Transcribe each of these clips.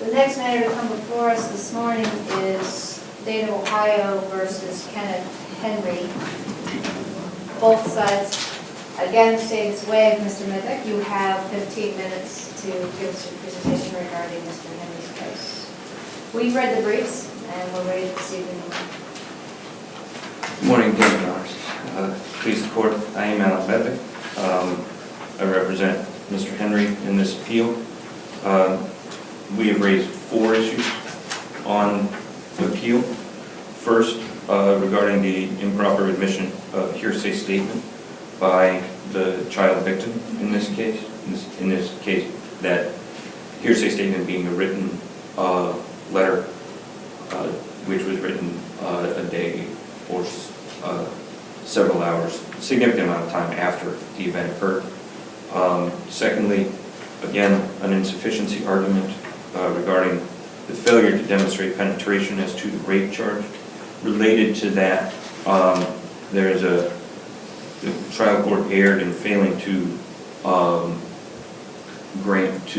The next matter to come before us this morning is State of Ohio versus Kenneth Henry. Both sides, again, stating its way, Mr. Midnick, you have 15 minutes to give us your presentation regarding Mr. Henry's case. We've read the briefs and we're ready to proceed. Good morning again, Your Honors. Please support, I am Alan Bedvick. I represent Mr. Henry in this appeal. We have raised 4 issues on the appeal. First, regarding the improper admission of hearsay statement by the child victim in this case. In this case, that hearsay statement being a written letter, which was written a day or several hours, significant amount of time after the event occurred. Secondly, again, an insufficiency argument regarding the failure to demonstrate penetration as to the rape charge. Related to that, the trial court erred in failing to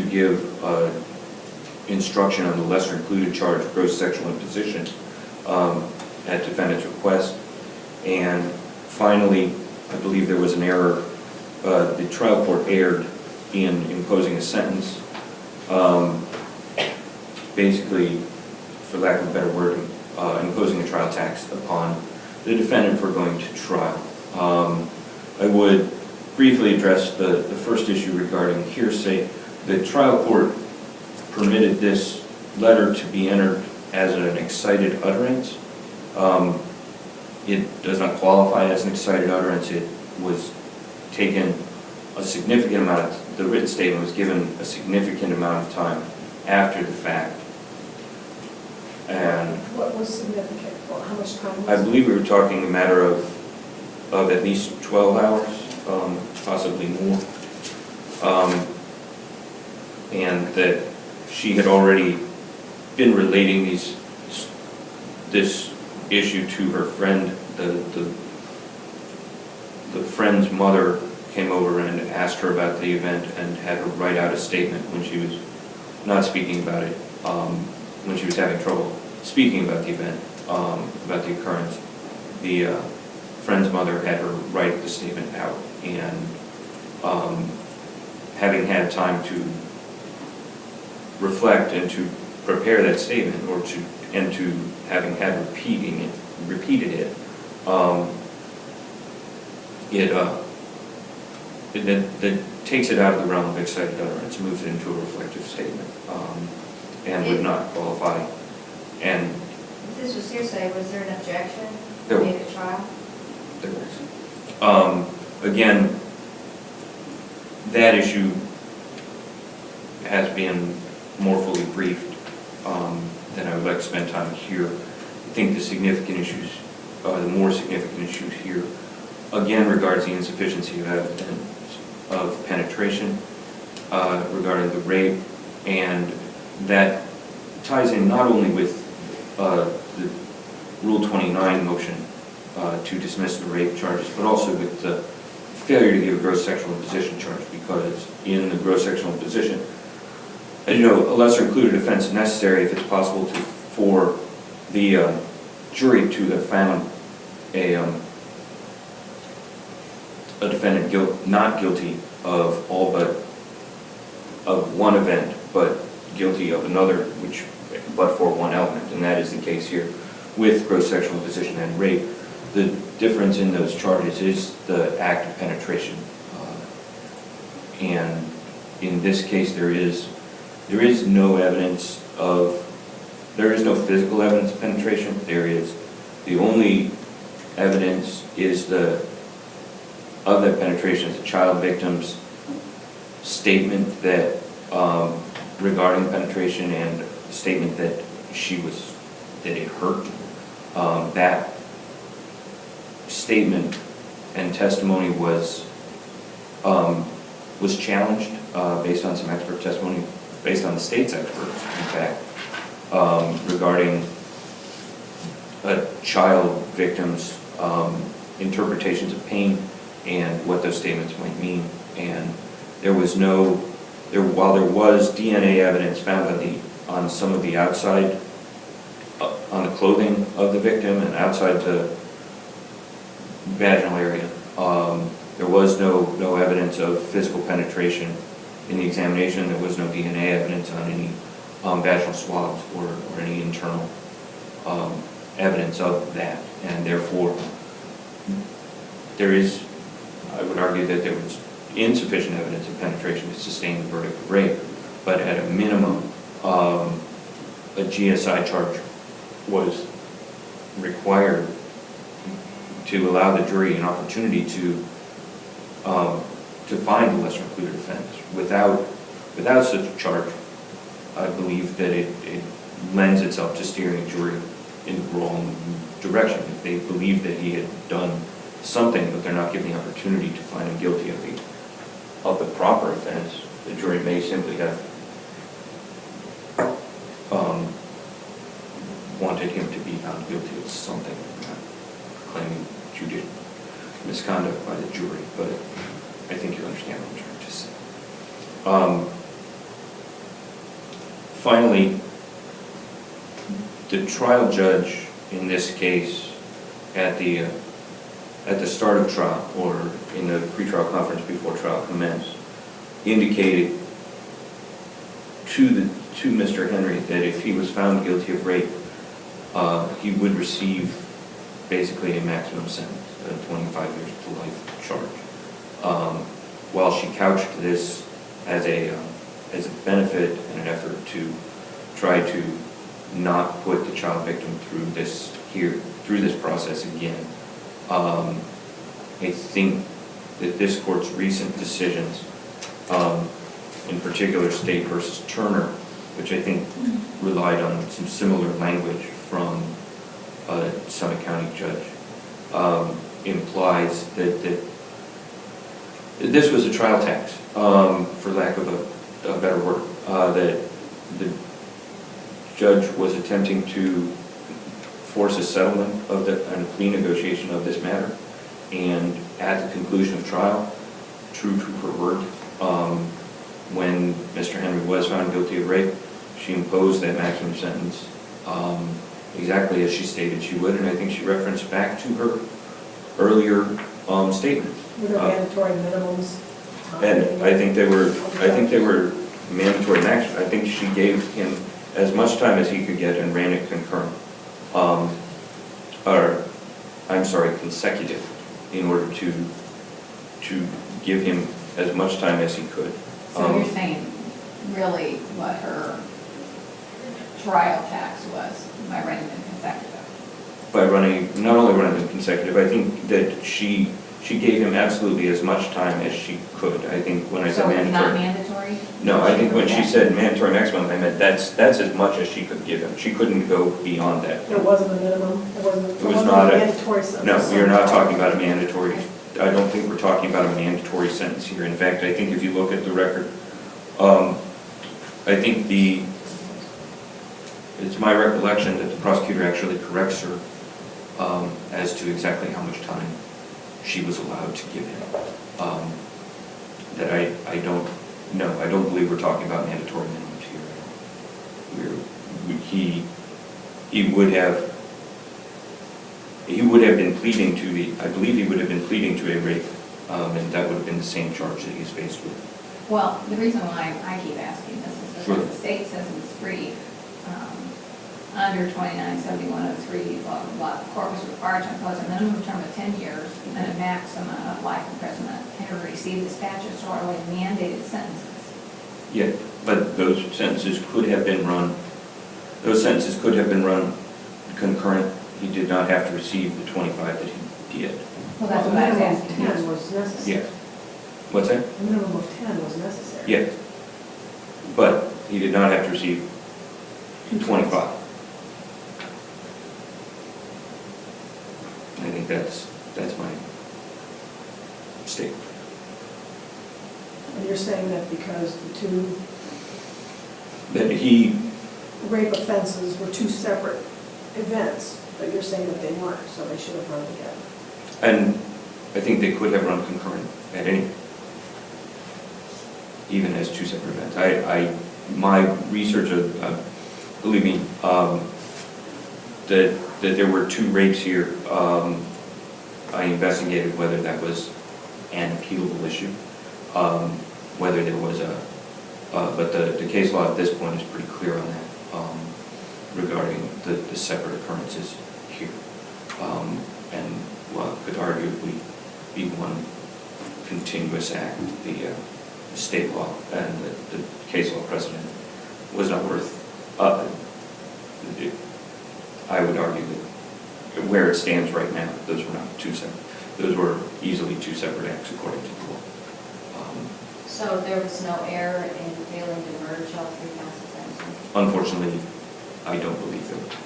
give instruction on the lesser included charge, gross sexual imposition, at defendant's request. And finally, I believe there was an error. The trial court erred in imposing a sentence, basically, for lack of a better word, imposing a trial tax upon the defendant for going to trial. I would briefly address the first issue regarding hearsay. The trial court permitted this letter to be entered as an excited utterance. It does not qualify as an excited utterance. It was taken a significant amount of, the written statement was given a significant amount of time after the fact. And what was significant? Well, how much time was I believe we were talking a matter of at least 12 hours, possibly more. And that she had already been relating this issue to her friend. The friend's mother came over and asked her about the event and had her write out a statement when she was not speaking about it, when she was having trouble speaking about the event, about the occurrence. The friend's mother had her write the statement out, and having had time to reflect and to prepare that statement, and to having had repeated it, it takes it out of the realm of excited utterance, moves it into a reflective statement, and would not qualify. And If this was hearsay, was there an objection There made at trial? there was. Again, that issue has been more fully briefed than I would like to spend time here. I think the significant issues, the more significant issues here, again, regards the insufficiency of evidence of penetration regarding the rape, and that ties in not only with the Rule 29 motion to dismiss the rape charges, but also with the failure to give a gross sexual imposition charge, because in the gross sexual imposition, as you know, a lesser included offense is necessary if it's possible for the jury to have found a defendant not guilty of all but of one event, but guilty of another, but for one element, and that is the case here with gross sexual imposition and rape. The difference in those charges is the act of penetration, and in this case there is no evidence of, there is no physical evidence of penetration. The only evidence is of that penetration is the child victim's statement that regarding penetration, and the statement that it hurt. That statement and testimony was challenged based on some expert testimony, based on the state's experts, in fact, regarding a child victim's interpretations of pain and what those statements might mean. And there was no while there was DNA evidence found on some of the outside, on the clothing of the victim and outside the vaginal area, there was no evidence of physical penetration in the examination. There was no DNA evidence on any vaginal swabs or any internal evidence of that, and therefore I would argue that there was insufficient evidence of penetration to sustain the verdict of rape, but at a minimum, a GSI charge was required to allow the jury an opportunity to find a lesser included offense. Without such a charge, I believe that it lends itself to steering a jury in the wrong direction. If they believe that he had done something, but they're not given the opportunity to find him guilty of the proper offense, the jury may simply have wanted him to be found guilty of something, not claiming judicial misconduct by the jury, but I think you understand what I'm trying to say. Finally, the trial judge in this case at the start of trial, or in the pretrial conference before trial commenced, indicated to Mr. Henry that if he was found guilty of rape, he would receive basically a maximum sentence, a 25 years to life charge. While she couched this as a benefit and an effort to try to not put the child victim through this process again. I think that this court's recent decisions, in particular State versus Turner, which I think relied on some similar language from a Summit County judge, implies that this was a trial tax, for lack of a better word, that the judge was attempting to force a settlement and a plea negotiation of this matter, and at the conclusion of trial, true to her word, when Mr. Henry was found guilty of rape, she imposed that maximum sentence exactly as she stated she would, and I think she referenced back to her earlier statements. Were there mandatory minimums? And I think they were mandatory max. I think she gave him as much time as he could get and ran it concurrent. Consecutive, in order to give him as much time as he could. So you're saying really what her trial tax was by running them consecutive? By not only running them consecutive, I think that she gave him absolutely as much time as she could. I think when I said mandatory. So it's not mandatory? No, I think when she said mandatory maximum, I meant that's as much as she could give him. She couldn't go beyond that. There wasn't a minimum? It was not a mandatory sentence? No, we are not talking about a mandatory. I don't think we're talking about a mandatory sentence here. In fact, I think if you look at the record, I think it's my recollection that the prosecutor actually corrects her as to exactly how much time she was allowed to give him. That I don't believe we're talking about mandatory minimums here. He would have been pleading to I believe he would have been pleading to a rape, and that would have been the same charge that he's faced with. Well, the reason why I keep asking this is because Sure. the state says in its brief, under 297103, blah, blah, blah, the court was required to impose a minimum term of 10 years and a maximum of life imprisonment and to receive the statutorily mandated sentences. Yeah, but those sentences could have been run concurrent. He did not have to receive the 25 that he did. Well, that's what I was asking. The minimum of 10 was necessary. Yes. What's that? The minimum of 10 was necessary. Yes. But he did not have to receive 25. I think that's my statement. And you're saying that because the two That rape offenses were two separate events, but you're saying that they weren't, so they should have run together. and I think they could have run concurrent at any. even as two separate events. My research, believe me, that there were two rapes here. I investigated whether that was an appealable issue, whether there was but the case law at this point is pretty clear on that, regarding the separate occurrences here. And could arguably be one continuous act. The state law and the case law precedent was not worth, I would argue that where it stands right now, those were not two separate, those were easily two separate acts according to the law. So there was no error in failing to merge all three counts of sentencing? Unfortunately, I don't believe there was.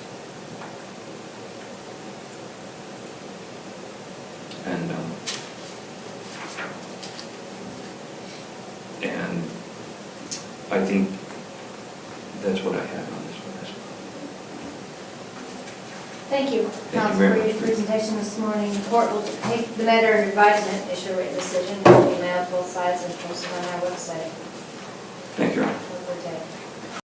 And I think that's what I have on this one as well. Thank you, Thank you Counsel, very for your much. presentation this morning. The court will take the matter under advisement, issue a written decision, will be mailed both sides and posted on our website. Thank you, Your Honor. Have a good day.